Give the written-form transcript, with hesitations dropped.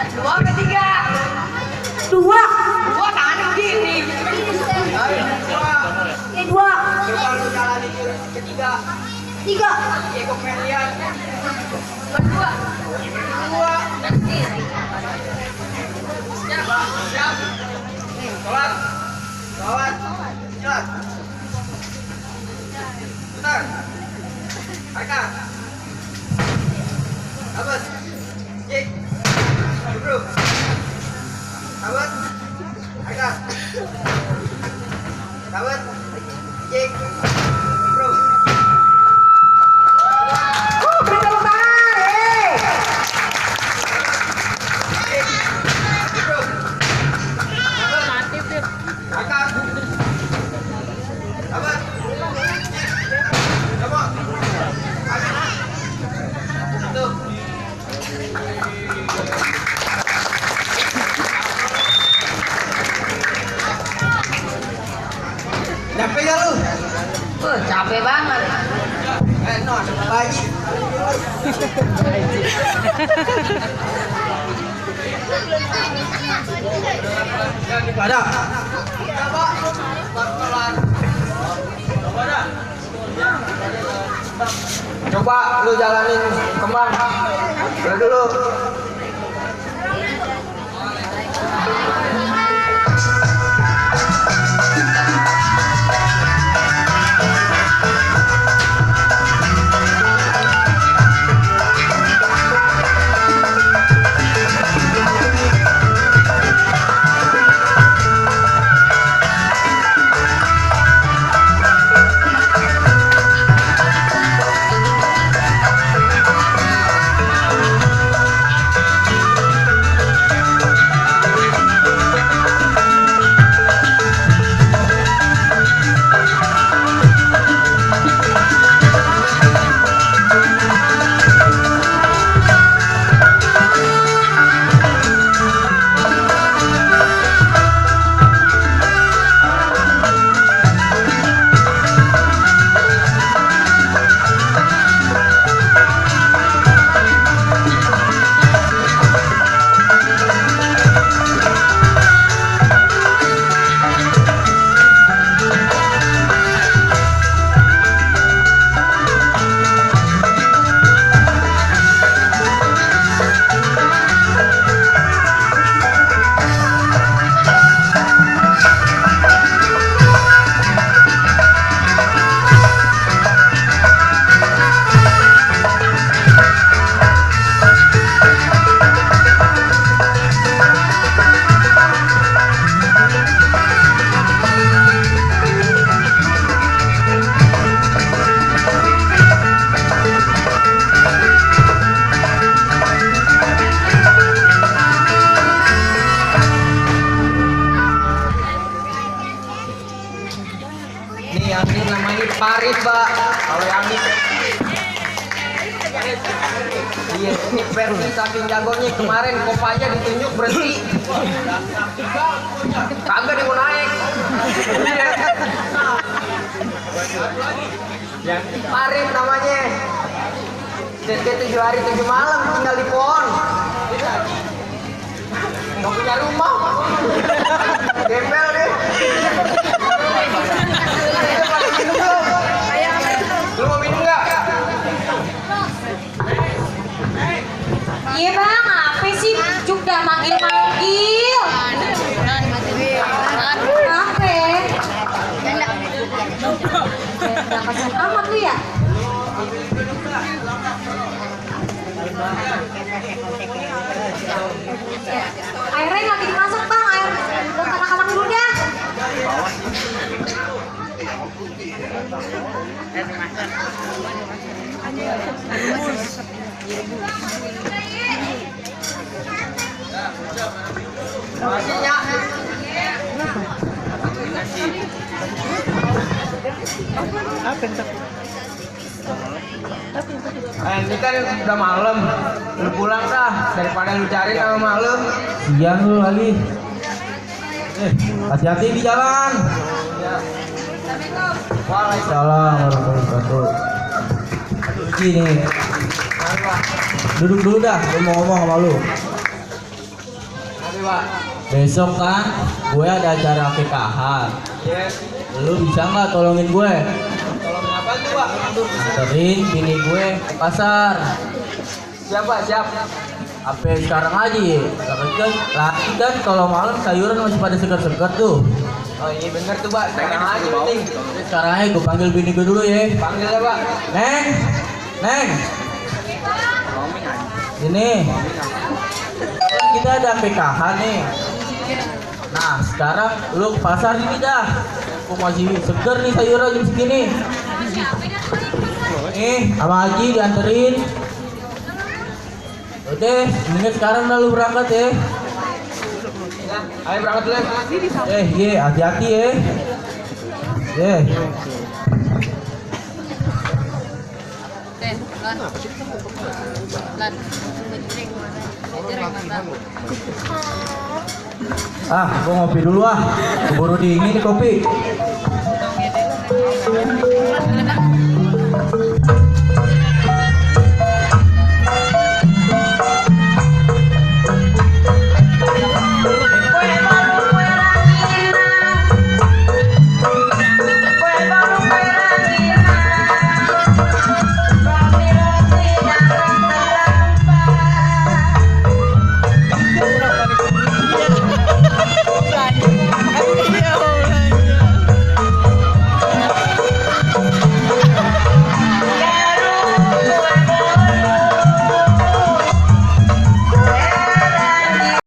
Dua ke tiga? Dua. Dua tangannya begini. Ya dua. Coba lu jalanin ketiga. Tiga. Ya kok lihat. Dua. Dua. Siap. Sholat. Sholat. Sholat. Bentar. Mereka. Abad. Cik. Bro. Abad. Mereka. Abad. Cik. Bro. Beri tepuk tangan. Cik. Bro. Abad. Mereka. Abad. Coba. Tuh. Capek ya lu? Capek banget. Non, pagi. Ada. Coba lu jalanin kembang. Dulu. Parit, Mbak. Kalau yang ini iya, ini versi saking jagonya. Kemarin Kopanya ditunjuk berhenti. Kagak dia mau naik. Yang Parit namanya. CT 7 hari 7 malam tinggal di pohon. Nggak punya rumah. Gembel deh. Lu mau minum nggak? Iya bang, apa sih? Juk dah manggil-manggil. Apa? Gak kasihan amat lu ya? Airnya lagi dimasak bang, air buat anak-anak dulu dah. Masihnya. Ini kan udah malam, lu pulang dah daripada lu cari sama malam. Siang lu lagi. Hati-hati di jalan. Waalaikumsalam warahmatullahi wabarakatuh. Begini. Duduk dulu dah, gue mau ngomong sama lu. nih, Pak? Besok kan gue ada acara akikahan. Iya. Lu bisa nggak tolongin gue? Tolongin apa tuh, Pak? Anterin bini gue ke pasar. Siap, Pak, siap. Apa sekarang aja ya? Laki kan kalau malam sayuran masih pada segar-segar tuh. Oh, ini bener tuh, Pak. Sekarang aja penting. Sekarang aja gue panggil bini gue dulu ya. Panggil ya, Pak. Neng, Neng. Ini. Kita ada pernikahan nih. Nah, sekarang lu ke pasar ini dah. Aku masih seger nih sayuran jam segini. Sama Haji dianterin. Udah, mendingan sekarang dah lu berangkat ya. Ya, ayo berangkat dulu ya. Ye, hati-hati ya. Ye. Gua ngopi dulu ah. Keburu dingin nih kopi.